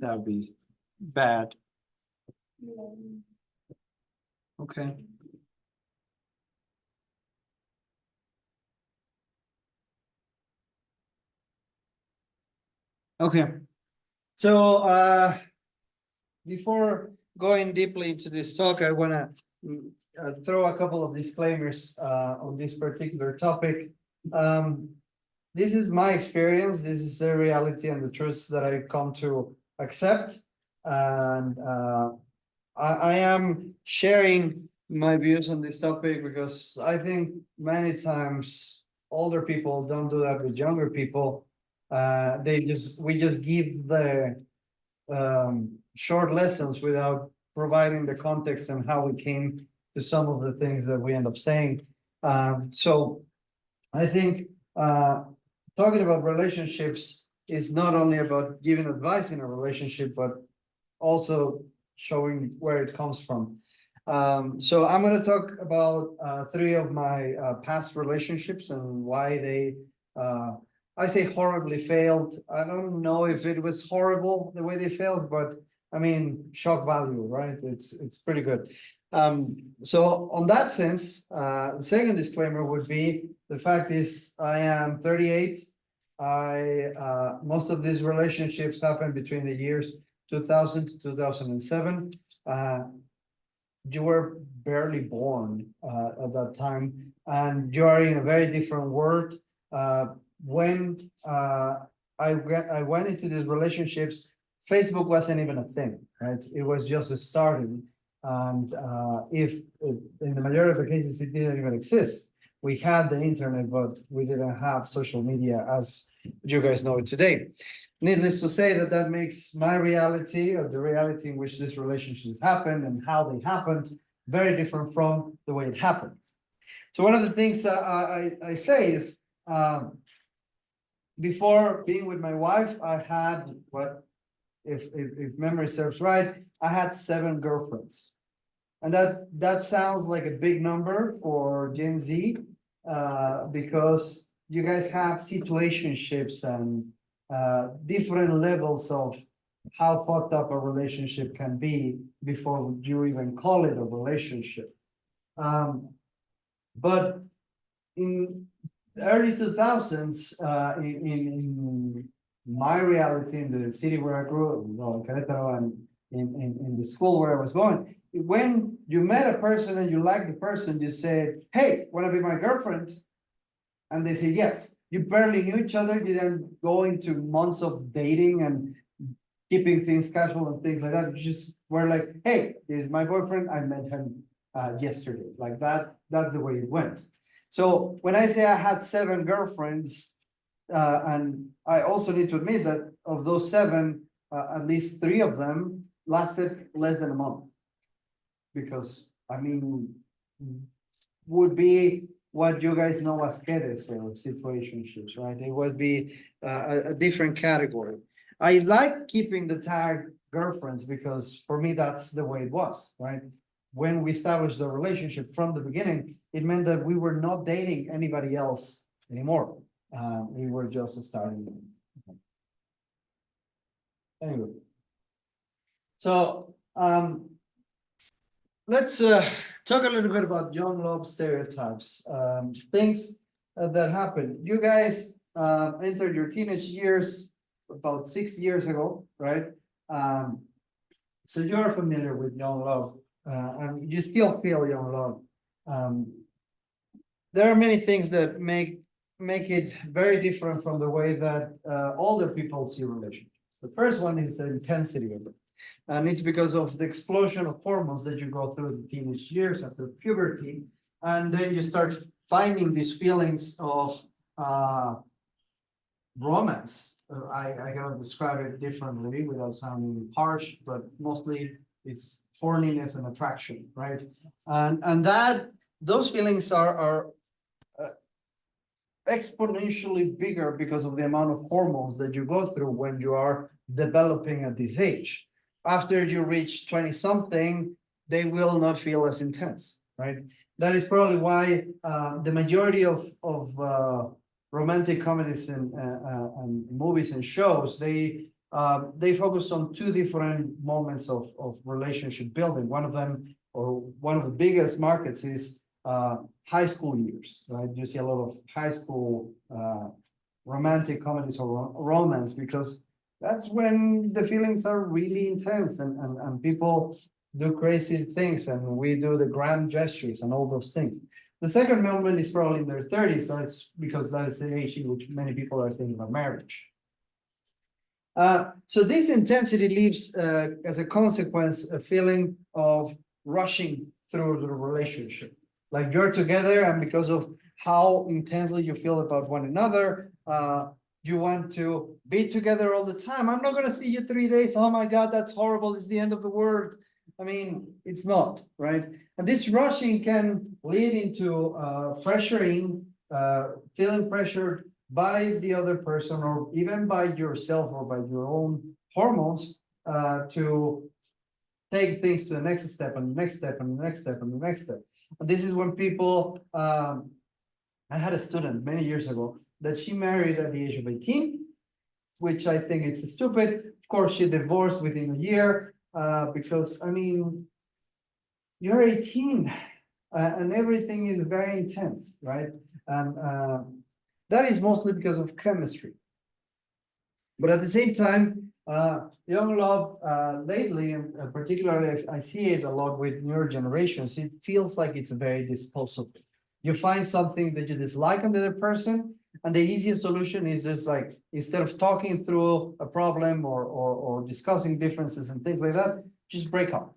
That would be bad. Okay. Okay. So before going deeply into this talk, I want to throw a couple of disclaimers on this particular topic. This is my experience. This is the reality and the truths that I come to accept. And I am sharing my views on this topic because I think many times older people don't do that with younger people. We just give the short lessons without providing the context and how we came to some of the things that we end up saying. So I think talking about relationships is not only about giving advice in a relationship, but also showing where it comes from. So I'm going to talk about three of my past relationships and why they, I say horribly failed. I don't know if it was horrible the way they failed, but I mean, shock value, right? It's pretty good. So on that sense, the second disclaimer would be the fact is I am 38. Most of these relationships happened between the years 2000 to 2007. You were barely born at that time, and you are in a very different world. When I went into these relationships, Facebook wasn't even a thing, right? It was just a starting. And if in the majority of the cases, it didn't even exist. We had the internet, but we didn't have social media as you guys know it today. Needless to say that makes my reality or the reality in which this relationship happened and how they happened very different from the way it happened. So one of the things I say is before being with my wife, I had what, if memory serves right, I had 7 girlfriends. And that sounds like a big number for Gen Z because you guys have situationships and different levels of how fucked up a relationship can be before you even call it a relationship. But in the early 2000s, in my reality, in the city where I grew up, well, in Querétaro, and in the school where I was going, when you met a person and you liked the person, you said, hey, want to be my girlfriend? And they say yes. You barely knew each other. You didn't go into months of dating and keeping things casual and things like that. You just were like, hey, this is my boyfriend. I met him yesterday. Like that, that's the way it went. So when I say I had 7 girlfriends, and I also need to admit that of those 7, at least 3 of them lasted less than a month. Because, I mean, would be what you guys know as quedes or situationships, right? It would be a different category. I like keeping the tag girlfriends because for me, that's the way it was, right? When we established the relationship from the beginning, it meant that we were not dating anybody else anymore. We were just starting. Anyway. So, let's talk a little bit about young love stereotypes, things that happen. You guys entered your teenage years about 6 years ago, right? So you're familiar with young love, and you still feel young love. There are many things that make it very different from the way that older people see relationships. The first one is the intensity of it. And it's because of the explosion of hormones that you go through the teenage years after puberty. And then you start finding these feelings of romance. I cannot describe it differently without sounding harsh, but mostly it's horniness and attraction, right? And that those feelings are exponentially bigger because of the amount of hormones that you go through when you are developing at this age. After you reach 20 something, they will not feel as intense, right? That is probably why the majority of romantic comedies and movies and shows, they they focused on two different moments of relationship building. One of them, or one of the biggest markets, is high school years, right? You see a lot of high school romantic comedies or romance, because that's when the feelings are really intense, and people do crazy things, and we do the grand gestures and all those things. The second moment is probably in their 30s. That's because that is the age in which many people are thinking about marriage. So this intensity leaves, as a consequence, a feeling of rushing through the relationship. Like you're together, and because of how intensely you feel about one another, you want to be together all the time. I'm not going to see you 3 days. Oh my God, that's horrible. It's the end of the world. I mean, it's not, right? And this rushing can lead into pressuring, feeling pressured by the other person, or even by yourself, or by your own hormones, to take things to the next step, and the next step, and the next step, and the next step. And this is when people, I had a student many years ago that she married at the age of 18, which I think it's stupid. Of course, she divorced within a year, because, I mean, you're 18, and everything is very intense, right? And that is mostly because of chemistry. But at the same time, young love, lately, and particularly I see it a lot with newer generations, it feels like it's very disposable. You find something that you dislike in the other person, and the easiest solution is just like, instead of talking through a problem, or discussing differences and things like that, just break up.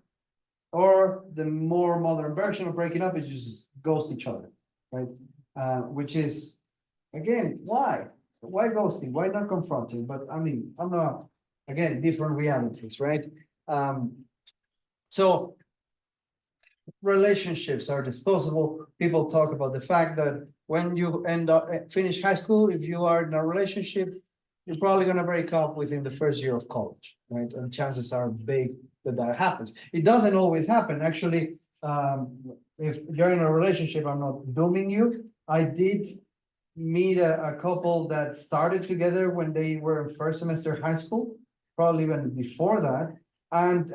Or the more modern version of breaking up is just ghost each other, right? Which is, again, why? Why ghosting? Why not confronting? But I mean, I'm not, again, different realities, right? So relationships are disposable. People talk about the fact that when you finish high school, if you are in a relationship, you're probably going to break up within the first year of college, right? And chances are big that happens. It doesn't always happen. Actually, if you're in a relationship, I'm not dooming you. I did meet a couple that started together when they were in first semester high school, probably even before that. And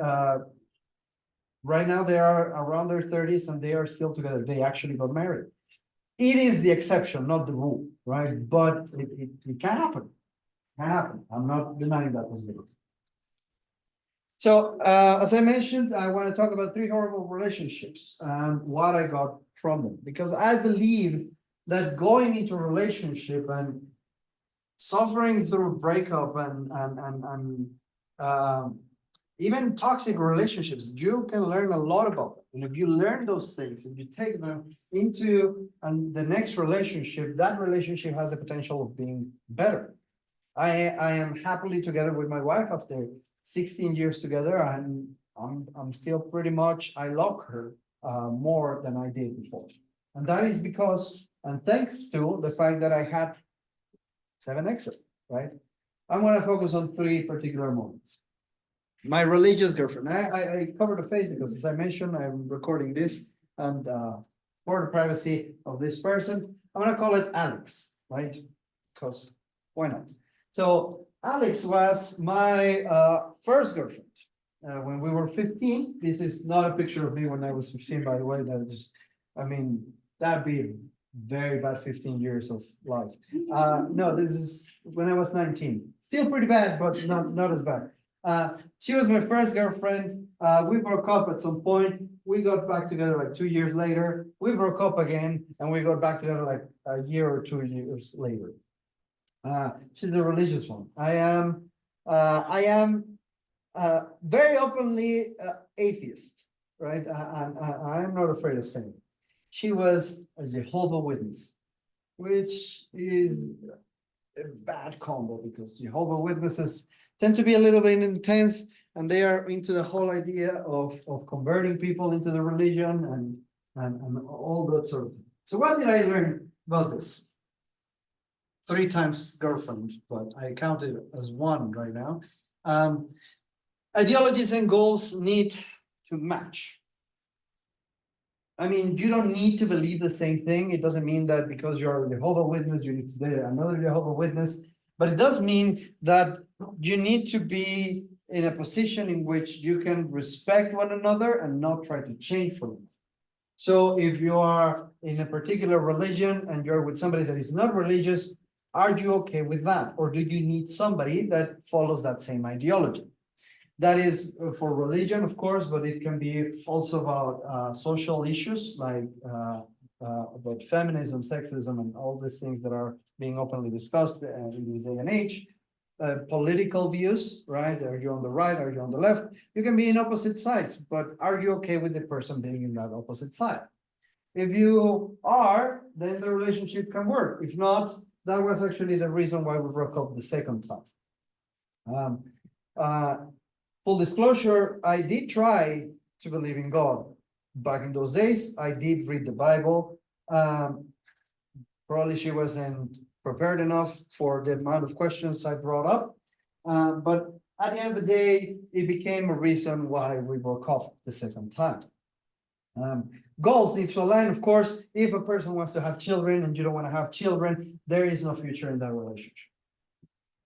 right now they are around their 30s, and they are still together. They actually got married. It is the exception, not the rule, right? But it can happen. It can happen. I'm not denying that possibility. So, as I mentioned, I want to talk about 3 horrible relationships and what I got from them, because I believe that going into a relationship and suffering through breakup and even toxic relationships, you can learn a lot about them. And if you learn those things, if you take them into the next relationship, that relationship has the potential of being better. I am happily together with my wife after 16 years together, and I'm still pretty much, I love her more than I did before. And that is because, and thanks to the fact that I had 7 exes, right? I'm going to focus on 3 particular moments. My religious girlfriend. I covered the face because, as I mentioned, I'm recording this, and for the privacy of this person, I'm going to call it Alex, right? Because why not? So Alex was my first girlfriend when we were 15. This is not a picture of me when I was 15, by the way. That just, I mean, that'd be very bad 15 years of life. No, this is when I was 19. Still pretty bad, but not as bad. She was my first girlfriend. We broke up at some point. We got back together like 2 years later. We broke up again, and we got back together like a year or 2 years later. She's a religious one. I am very openly atheist, right? I'm not afraid of saying it. She was a Jehovah's Witness, which is a bad combo, because Jehovah's Witnesses tend to be a little bit intense, and they are into the whole idea of converting people into the religion and all that sort of thing. So what did I learn about this? 3 times girlfriend, but I count it as 1 right now. Ideologies and goals need to match. I mean, you don't need to believe the same thing. It doesn't mean that because you're a Jehovah's Witness, you need to date another Jehovah's Witness. But it does mean that you need to be in a position in which you can respect one another and not try to change for them. So if you are in a particular religion and you're with somebody that is not religious, are you okay with that? Or do you need somebody that follows that same ideology? That is for religion, of course, but it can be also about social issues like about feminism, sexism, and all these things that are being openly discussed in this day and age. Political views, right? Are you on the right? Are you on the left? You can be in opposite sides, but are you okay with the person being in that opposite side? If you are, then the relationship can work. If not, that was actually the reason why we broke up the second time. Uh, Full disclosure, I did try to believe in God. Back in those days, I did read the Bible. Probably she wasn't prepared enough for the amount of questions I brought up. But at the end of the day, it became a reason why we broke up the second time. Goals need to align, of course. If a person wants to have children and you don't want to have children, there is no future in that relationship.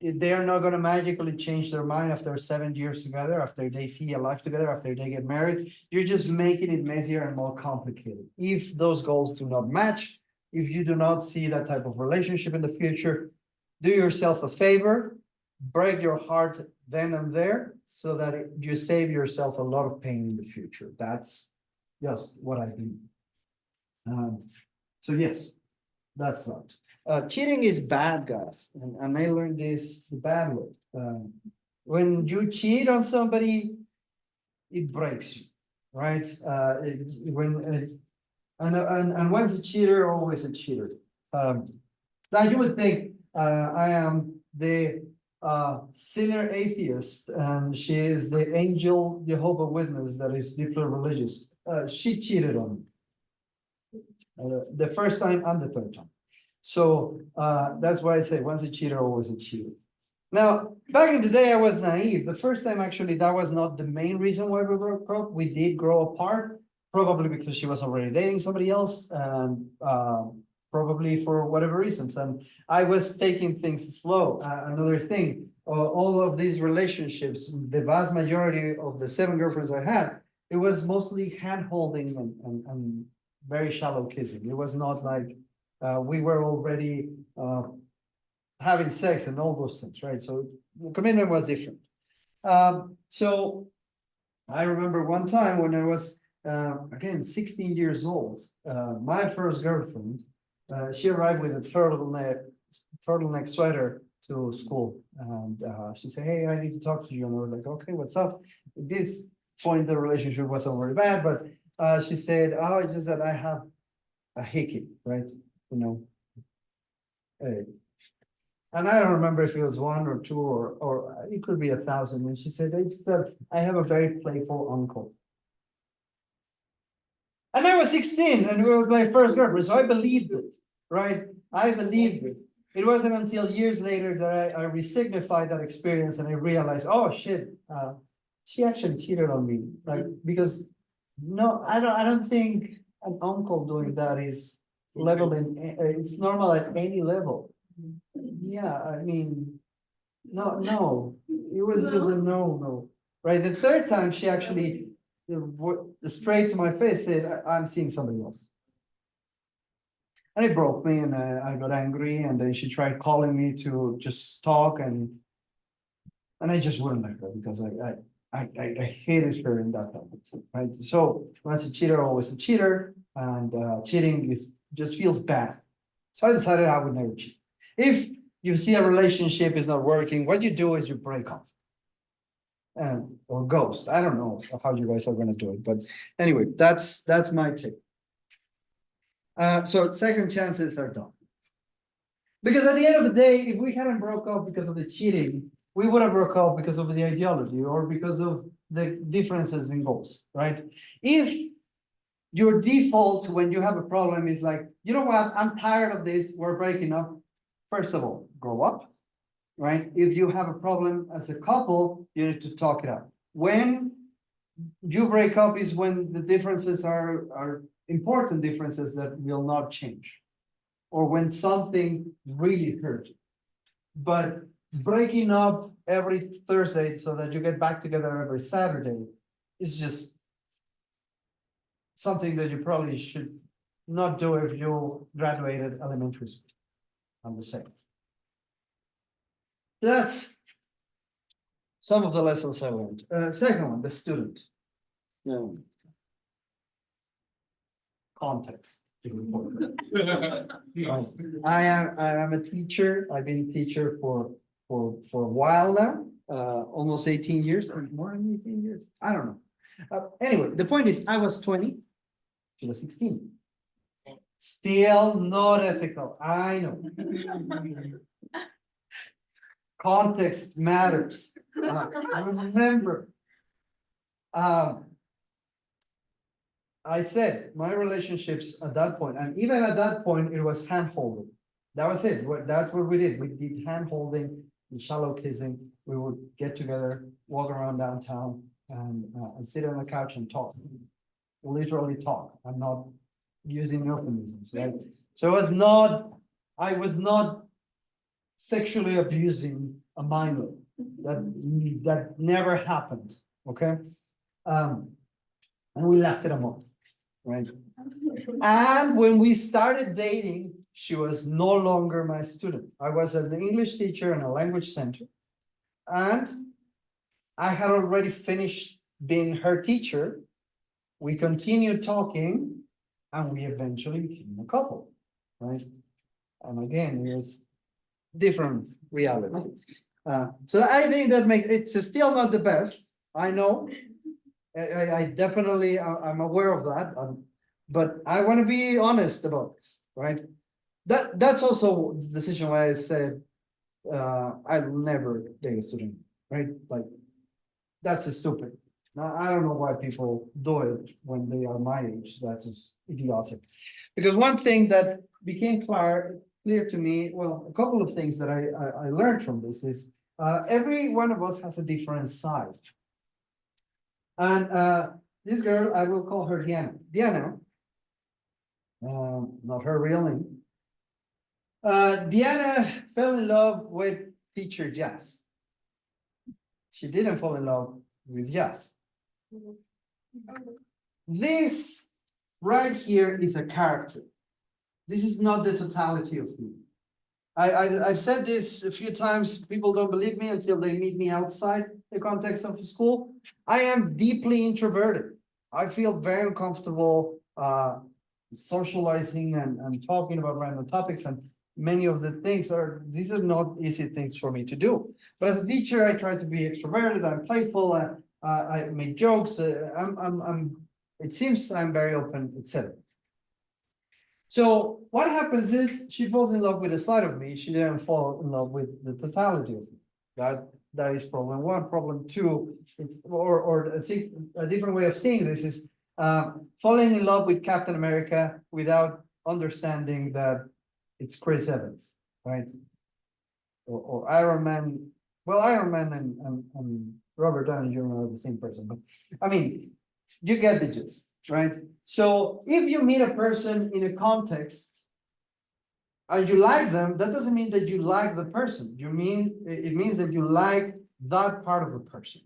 They are not going to magically change their mind after 7 years together, after they see a life together, after they get married. You're just making it messier and more complicated. If those goals do not match, if you do not see that type of relationship in the future, do yourself a favor, break your heart then and there, so that you save yourself a lot of pain in the future. That's just what I do. So yes, that's that. Cheating is bad, guys, and I learned this the bad way. When you cheat on somebody, it breaks you, right? And once a cheater, always a cheater. Now you would think I am the sinner atheist, and she is the angel Jehovah Witness that is deeply religious. She cheated on me the first time and the third time. So that's why I say once a cheater, always a cheater. Now, back in the day, I was naive. The first time, actually, that was not the main reason why we broke up. We did grow apart, probably because she was already dating somebody else, and probably for whatever reasons. And I was taking things slow. Another thing, all of these relationships, the vast majority of the 7 girlfriends I had, it was mostly hand holding and very shallow kissing. It was not like we were already having sex and all those things, right? So the commitment was different. So I remember one time when I was, again, 16 years old, my first girlfriend, she arrived with a turtleneck sweater to school. And she said, hey, I need to talk to you. And we were like, okay, what's up? At this point, the relationship wasn't very bad, but she said, oh, it's just that I have a hickey, right? You know, and I don't remember if it was 1 or 2 or it could be 1,000. And she said, it's that I have a very playful uncle. And I was 16 and it was my first girlfriend, so I believed it, right? I believed it. It wasn't until years later that I resignified that experience and I realized, oh shit, she actually cheated on me, like because no, I don't think an uncle doing that is level in. It's normal at any level. Yeah, I mean, no, it was just a no, right? The third time she actually straight to my face said, I'm seeing somebody else. And it broke me and I got angry and then she tried calling me to just talk and I just wouldn't let her because I hated her in that moment, right? So once a cheater, always a cheater, and cheating just feels bad. So I decided I would never cheat. If you see a relationship is not working, what you do is you break off. Or ghost. I don't know how you guys are gonna do it, but anyway, that's my take. So second chances are done. Because at the end of the day, if we hadn't broke up because of the cheating, we would have broke up because of the ideology or because of the differences in goals, right? If your default when you have a problem is like, you know what, I'm tired of this, we're breaking up. First of all, grow up, right? If you have a problem as a couple, you need to talk it out. When you break up is when the differences are important differences that will not change, or when something really hurt. But breaking up every Thursday so that you get back together every Saturday is just something that you probably should not do if you graduated elementary school. I'm the same. That's some of the lessons I learned. Second one, the student. Context is important. I am a teacher. I've been a teacher for a while now, almost 18 years, or more than 18 years. I don't know. Anyway, the point is, I was 20, she was 16. Still not ethical. I know. Context matters. Remember, I said my relationships at that point, and even at that point, it was hand holding. That was it. That's what we did. We did hand holding and shallow kissing. We would get together, walk around downtown, and sit on the couch and talk. Literally talk. I'm not using euphemisms, right? So I was not sexually abusing a minor. That never happened. Okay. And we lasted a month, right? And when we started dating, she was no longer my student. I was an English teacher in a language center. And I had already finished being her teacher. We continued talking and we eventually became a couple, right? And again, it was different reality. So I think that it's still not the best. I know. I definitely, I'm aware of that, but I want to be honest about this, right? That's also the decision why I said I'll never date a student, right? Like, that's stupid. I don't know why people do it when they are my age. That's just idiotic. Because one thing that became clear to me, well, a couple of things that I learned from this is every one of us has a different side. And this girl, I will call her Diana. Diana, not her real name. Diana fell in love with teacher Jazz. She didn't fall in love with Jazz. This right here is a character. This is not the totality of me. I've said this a few times. People don't believe me until they meet me outside the context of the school. I am deeply introverted. I feel very uncomfortable socializing and talking about random topics, and many of the things these are not easy things for me to do. But as a teacher, I try to be extroverted. I'm playful. I make jokes. It seems I'm very open, etc. So what happens is she falls in love with a side of me. She didn't fall in love with the totality of me. That is problem one. Problem two, or I think a different way of seeing this is falling in love with Captain America without understanding that it's Chris Evans, right? Or Iron Man. Well, Iron Man and Robert Downey Jr. are the same person, but I mean, you get the gist, right? So if you meet a person in a context and you like them, that doesn't mean that you like the person. It means that you like that part of the person.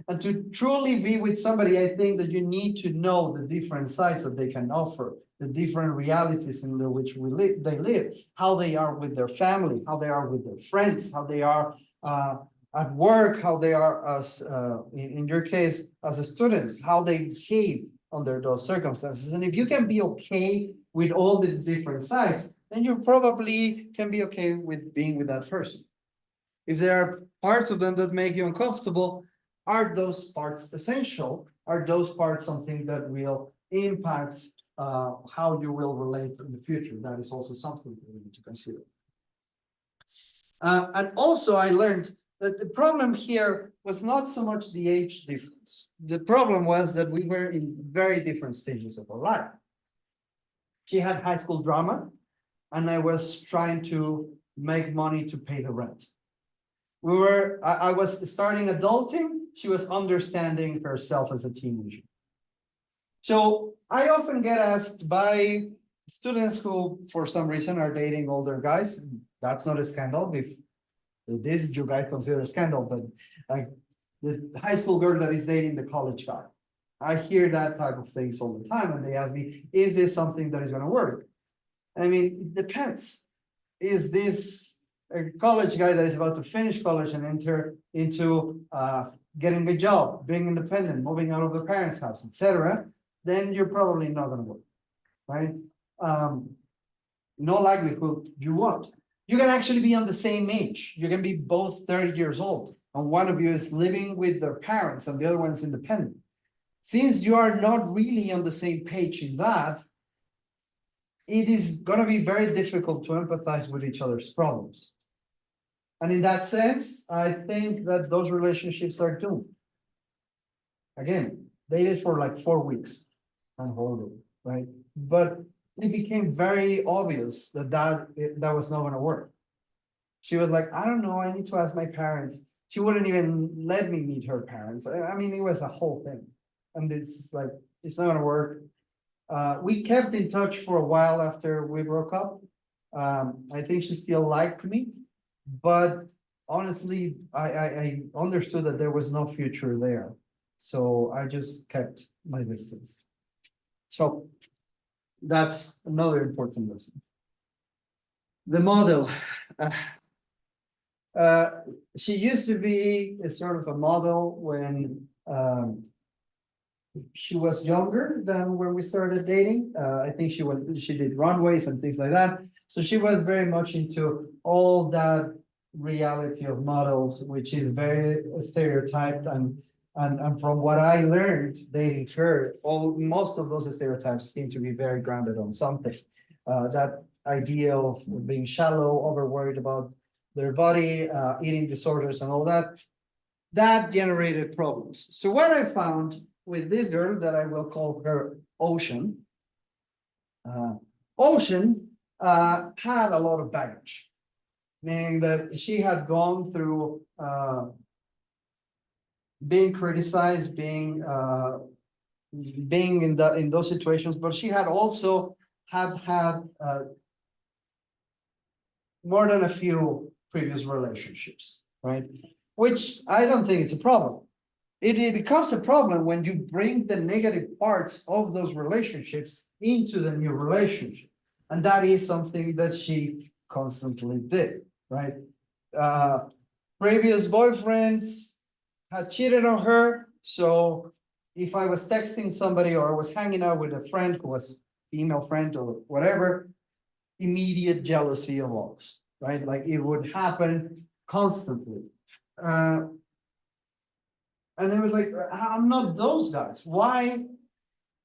And to truly be with somebody, I think that you need to know the different sides that they can offer, the different realities in which they live, how they are with their family, how they are with their friends, how they are at work, how they are as in your case as a student, how they behave under those circumstances. And if you can be okay with all these different sides, then you probably can be okay with being with that person. If there are parts of them that make you uncomfortable, are those parts essential? Are those parts something that will impact how you will relate in the future? That is also something that we need to consider. And also I learned that the problem here was not so much the age difference. The problem was that we were in very different stages of our life. She had high school drama, and I was trying to make money to pay the rent. I was starting adulting. She was understanding herself as a teenager. So I often get asked by students who, for some reason, are dating older guys. That's not a scandal. If this you guys consider a scandal, but like the high school girl that is dating the college guy. I hear that type of things all the time, and they ask me, is this something that is gonna work? I mean, it depends. Is this a college guy that is about to finish college and enter into getting a job, being independent, moving out of the parents' house, etc., then you're probably not gonna work, right? No likelihood you won't. You can actually be on the same age. You can be both 30 years old, and one of you is living with their parents and the other one is independent. Since you are not really on the same page in that, it is gonna be very difficult to empathize with each other's problems. And in that sense, I think that those relationships are doomed. Again, dated for like 4 weeks and hold it, right? But it became very obvious that that was not gonna work. She was like, I don't know, I need to ask my parents. She wouldn't even let me meet her parents. I mean, it was a whole thing. And it's like, it's not gonna work. We kept in touch for a while after we broke up. I think she still liked me, but honestly, I understood that there was no future there. So I just kept my distance. So that's another important lesson. The model. She used to be a sort of a model when she was younger than when we started dating. I think she did runways and things like that. So she was very much into all that reality of models, which is very stereotyped, and from what I learned dating her, most of those stereotypes seem to be very grounded on something. That idea of being shallow, over worried about their body, eating disorders and all that generated problems. So what I found with this girl, that I will call her Ocean. Ocean had a lot of baggage, meaning that she had gone through being criticized, being in those situations, but she had also had more than a few previous relationships, right? Which I don't think it's a problem. It becomes a problem when you bring the negative parts of those relationships into the new relationship. And that is something that she constantly did, right? Previous boyfriends had cheated on her. So if I was texting somebody or I was hanging out with a friend who was female friend or whatever, immediate jealousy arose, right? Like it would happen constantly. And it was like, I'm not those guys. Why?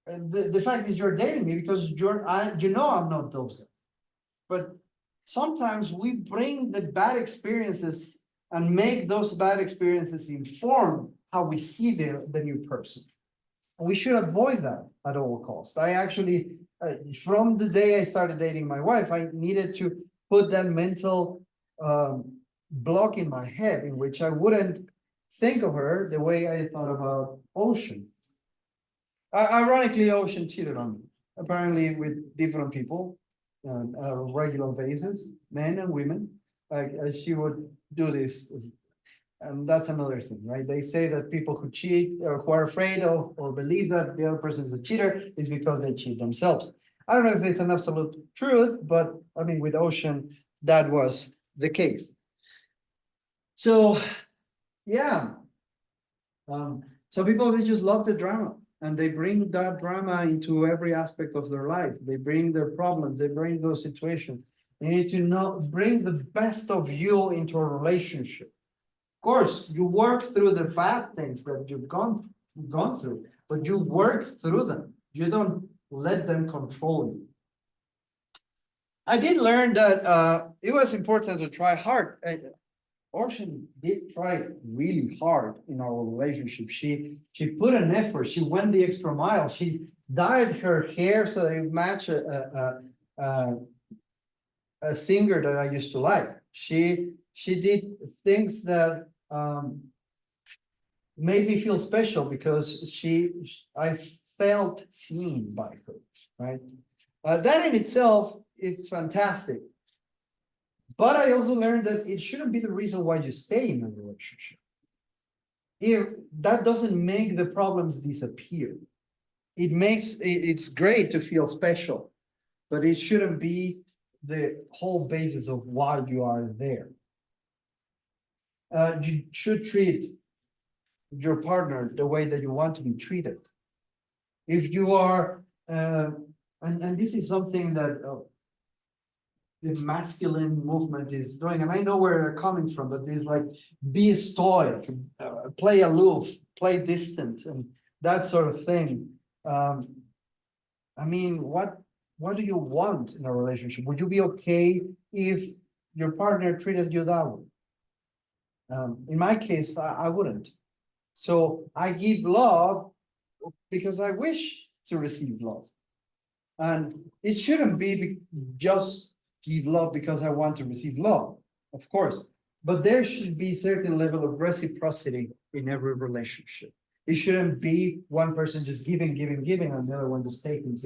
The fact that you're dating me because I'm not those guys. But sometimes we bring the bad experiences and make those bad experiences inform how we see the new person. And we should avoid that at all costs. I actually, from the day I started dating my wife, I needed to put that mental block in my head in which I wouldn't think of her the way I thought about Ocean. Ironically, Ocean cheated on me, apparently with different people on a regular basis, men and women. Like she would do this, and that's another thing, right? They say that people who cheat or who are afraid of or believe that the other person is a cheater is because they cheat themselves. I don't know if it's an absolute truth, but I mean, with Ocean, that was the case. So yeah. So people, they just love the drama and they bring that drama into every aspect of their life. They bring their problems, they bring those situations. You need to bring the best of you into a relationship. Of course, you work through the bad things that you've gone through, but you work through them. You don't let them control you. I did learn that it was important to try hard. Ocean did try really hard in our relationship. She put an effort. She went the extra mile. She dyed her hair so that it matched a singer that I used to like. She did things that made me feel special because I felt seen by her, right? That in itself is fantastic. But I also learned that it shouldn't be the reason why you stay in a relationship. If that doesn't make the problems disappear. It's great to feel special, but it shouldn't be the whole basis of why you are there. You should treat your partner the way that you want to be treated. If you are, and this is something that the masculine movement is doing, and I know where they're coming from, but it's like be stoic, play aloof, play distant, and that sort of thing. I mean, what do you want in a relationship? Would you be okay if your partner treated you that way? In my case, I wouldn't. So I give love because I wish to receive love. And it shouldn't be just give love because I want to receive love, of course. But there should be certain level of reciprocity in every relationship. It shouldn't be one person just giving, and the other one just taking,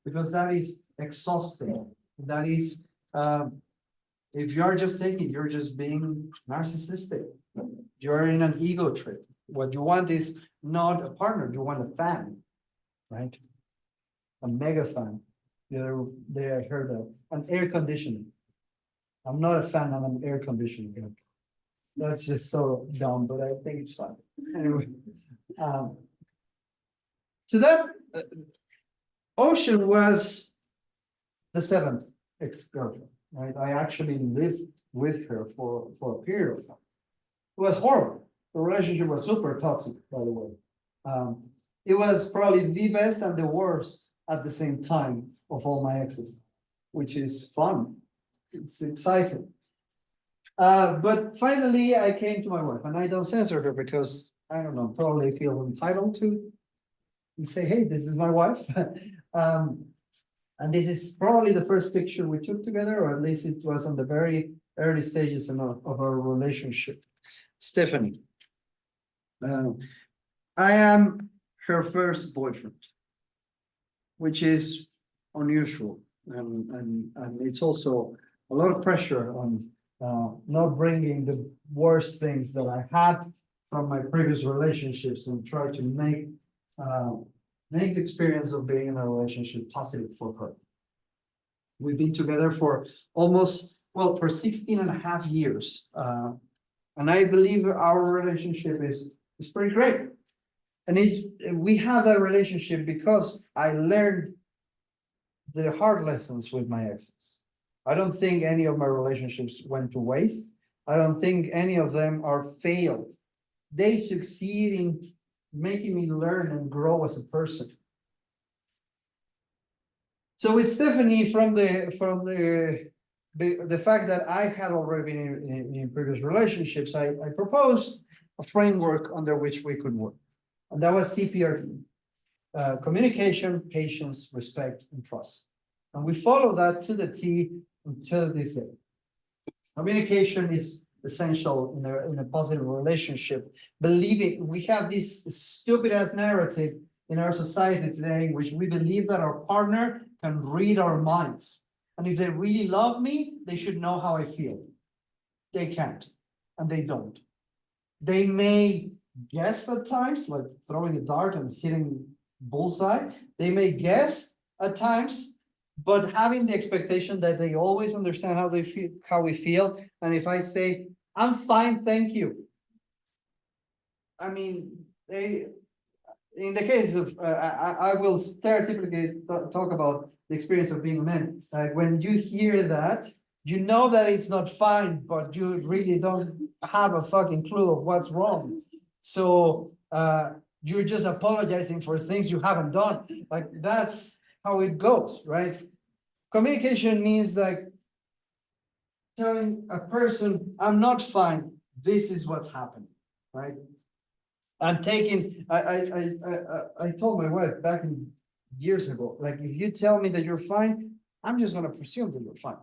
because that is exhausting. That is, if you're just taking, you're just being narcissistic. You're in an ego trip. What you want is not a partner, you want a fan, right? A mega fan. The other day I heard an air conditioning. I'm not a fan of an air conditioning. That's just so dumb, but I think it's fun. Anyway, so that Ocean was the seventh ex-girlfriend, right? I actually lived with her for a period of time. It was horrible. The relationship was super toxic, by the way. It was probably the best and the worst at the same time of all my exes, which is fun. It's exciting. But finally, I came to my wife, and I don't censor her because I don't know, probably feel entitled to and say, hey, this is my wife. And this is probably the first picture we took together, or at least it was on the very early stages of our relationship. Stephanie. I am her first boyfriend, which is unusual, and it's also a lot of pressure on not bringing the worst things that I had from my previous relationships and try to make the experience of being in a relationship positive for her. We've been together for for 16 and a half years. And I believe our relationship is pretty great. And we have that relationship because I learned the hard lessons with my exes. I don't think any of my relationships went to waste. I don't think any of them are failed. They succeed in making me learn and grow as a person. So with Stephanie, from the fact that I had already been in previous relationships, I proposed a framework under which we could work. And that was CPRT, communication, patience, respect, and trust. And we follow that to the T until this day. Communication is essential in a positive relationship. Believing, we have this stupid ass narrative in our society today, in which we believe that our partner can read our minds. And if they really love me, they should know how I feel. They can't, and they don't. They may guess at times, like throwing a dart and hitting bullseye. They may guess at times, but having the expectation that they always understand how they feel, how we feel. And if I say, I'm fine, thank you. I mean, in the case of, I will stereotypically talk about the experience of being a man. Like when you hear that, you know that it's not fine, but you really don't have a fucking clue of what's wrong. So you're just apologizing for things you haven't done. Like that's how it goes, right? Communication means like telling a person, I'm not fine, this is what's happening, right? I'm taking, I told my wife back in years ago, like, if you tell me that you're fine, I'm just gonna presume that you're fine.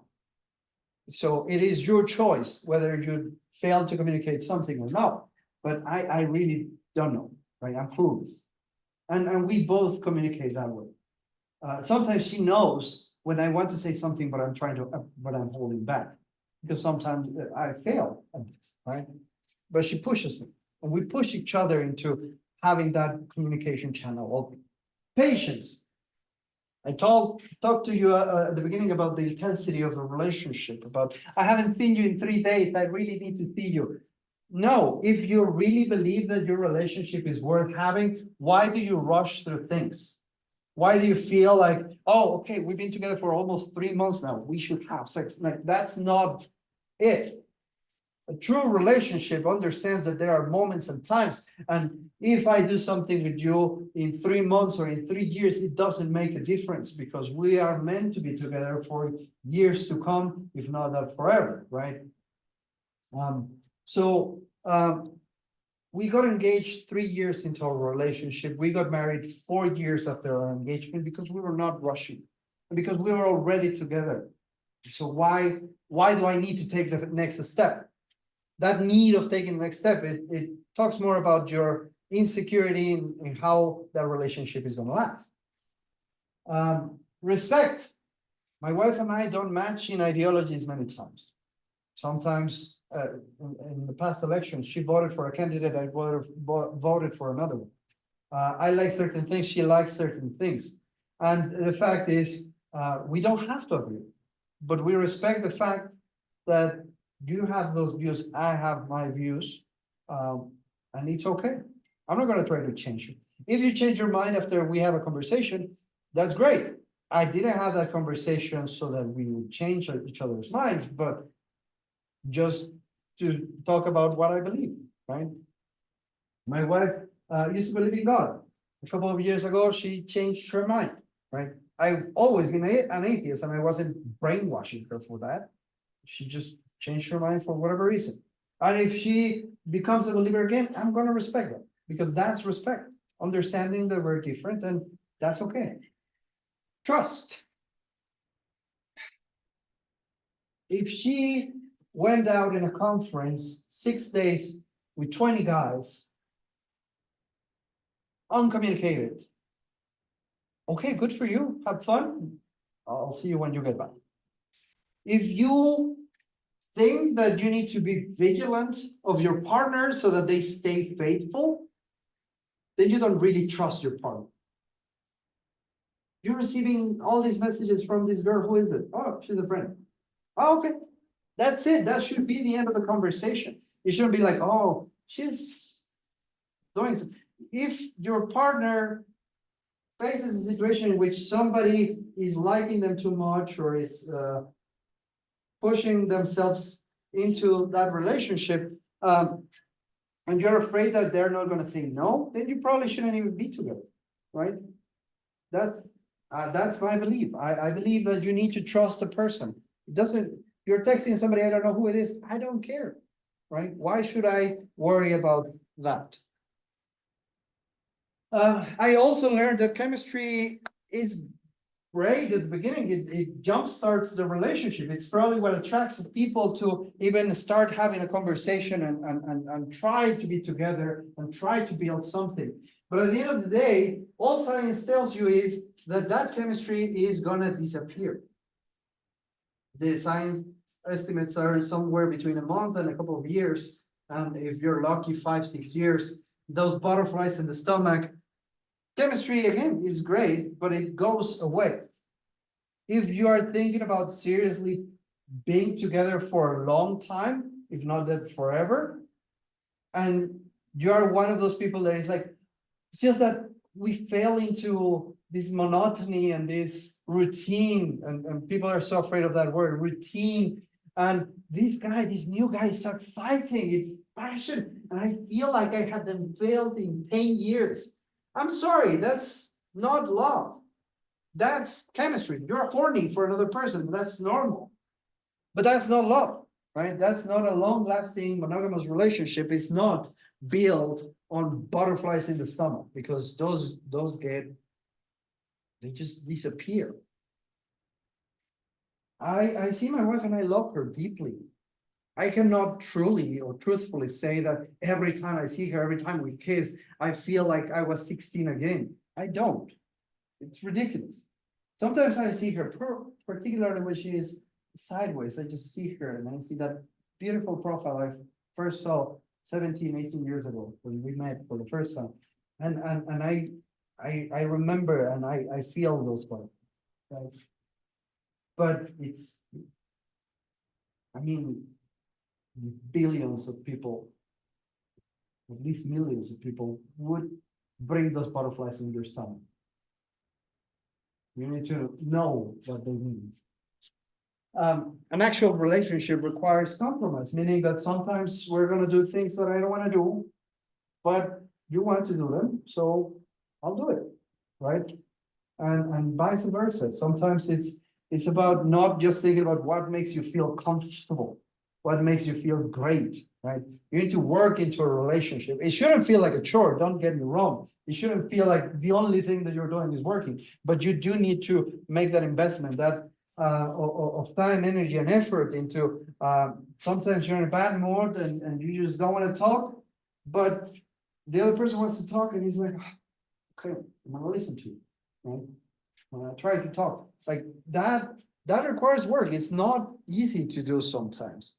So it is your choice whether you fail to communicate something or not, but I really don't know, right? I'm clueless. And we both communicate that way. Sometimes she knows when I want to say something, but I'm holding back. because sometimes I fail at this, right? But she pushes me, and we push each other into having that communication channel open. Patience. I talked to you at the beginning about the intensity of the relationship, about I haven't seen you in 3 days, I really need to see you. No, if you really believe that your relationship is worth having, why do you rush through things? Why do you feel like, oh, okay, we've been together for almost 3 months now, we should have sex? Like, that's not it. A true relationship understands that there are moments and times, and if I do something with you in 3 months or in 3 years, it doesn't make a difference, because we are meant to be together for years to come, if not that forever, right? So we got engaged 3 years into our relationship. We got married 4 years after our engagement, because we were not rushing, and because we were already together. So why do I need to take the next step? That need of taking the next step, it talks more about your insecurity in how that relationship is gonna last. Respect. My wife and I don't match in ideologies many times. Sometimes, in the past elections, she voted for a candidate, I voted for another one. I like certain things, she likes certain things. And the fact is, we don't have to agree, but we respect the fact that you have those views, I have my views, and it's okay. I'm not gonna try to change you. If you change your mind after we have a conversation, that's great. I didn't have that conversation so that we would change each other's minds, but just to talk about what I believe, right? My wife used to believe in God. A couple of years ago, she changed her mind, right? I've always been an atheist, and I wasn't brainwashing her for that. She just changed her mind for whatever reason. And if she becomes a believer again, I'm gonna respect that, because that's respect, understanding that we're different, and that's okay. Trust. If she went out in a conference 6 days with 20 guys, uncommunicated, okay, good for you, have fun. I'll see you when you get back. If you think that you need to be vigilant of your partner so that they stay faithful, then you don't really trust your partner. You're receiving all these messages from this girl. Who is it? Oh, she's a friend. Oh, okay. That's it. That should be the end of the conversation. You shouldn't be like, oh, she's doing. If your partner faces a situation in which somebody is liking them too much, or it's pushing themselves into that relationship, and you're afraid that they're not gonna say no, then you probably shouldn't even be together, right? That's my belief. I believe that you need to trust the person. It doesn't, you're texting somebody, I don't know who it is, I don't care, right? Why should I worry about that? I also learned that chemistry is great at the beginning. It jumpstarts the relationship. It's probably what attracts people to even start having a conversation and try to be together and try to build something. But at the end of the day, all science tells you is that chemistry is gonna disappear. The science estimates are somewhere between a month and a couple of years. And if you're lucky, 5-6 years, those butterflies in the stomach, chemistry again is great, but it goes away. If you are thinking about seriously being together for a long time, if not that forever, and you are one of those people that is like, it's just that we fell into this monotony and this routine, and people are so afraid of that word, routine. And this new guy is so exciting, it's passion, and I feel like I hadn't failed in 10 years. I'm sorry, that's not love. That's chemistry. You're horny for another person, that's normal. But that's not love, right? That's not a long-lasting monogamous relationship. It's not built on butterflies in the stomach, because those they just disappear. I see my wife and I love her deeply. I cannot truly or truthfully say that every time I see her, every time we kiss, I feel like I was 16 again. I don't. It's ridiculous. Sometimes I see her, particularly when she is sideways. I just see her and I see that beautiful profile I first saw 17, 18 years ago when we met for the first time. And I remember and I feel those parts. Right? But it's, I mean, billions of people, at least millions of people, would bring those butterflies in your stomach. You need to know what they mean. An actual relationship requires compromise, meaning that sometimes we're gonna do things that I don't wanna do, but you want to do them, so I'll do it, right? And vice versa. Sometimes it's about not just thinking about what makes you feel comfortable, what makes you feel great, right? You need to work into a relationship. It shouldn't feel like a chore, don't get me wrong. It shouldn't feel like the only thing that you're doing is working, but you do need to make that investment, that of time, energy, and effort into sometimes you're in a bad mood and you just don't want to talk, but the other person wants to talk and he's like, okay, I'm gonna listen to you, right? I'm gonna try to talk. Like that requires work. It's not easy to do sometimes.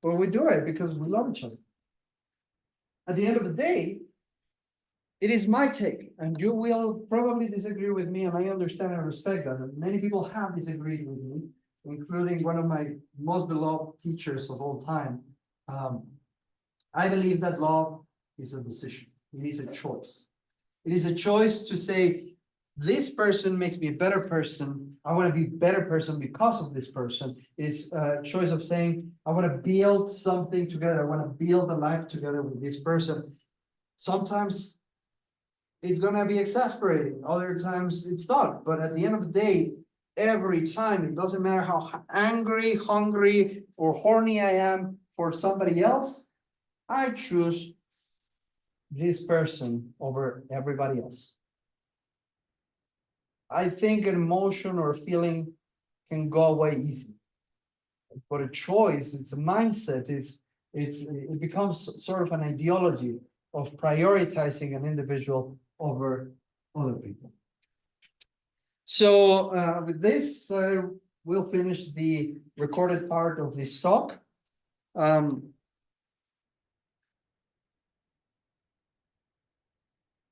But we do it because we love each other. At the end of the day, it is my take, and you will probably disagree with me, and I understand and respect that. And many people have disagreed with me, including one of my most beloved teachers of all time. I believe that love is a decision. It is a choice. It is a choice to say, this person makes me a better person. I want to be a better person because of this person. It's a choice of saying, I want to build something together. I want to build a life together with this person. Sometimes it's going to be exasperating. Other times it's not. But at the end of the day, every time, it doesn't matter how angry, hungry, or horny I am for somebody else, I choose this person over everybody else. I think an emotion or feeling can go away easy. But a choice, it's a mindset, it becomes sort of an ideology of prioritizing an individual over other people. So with this, we'll finish the recorded part of this talk.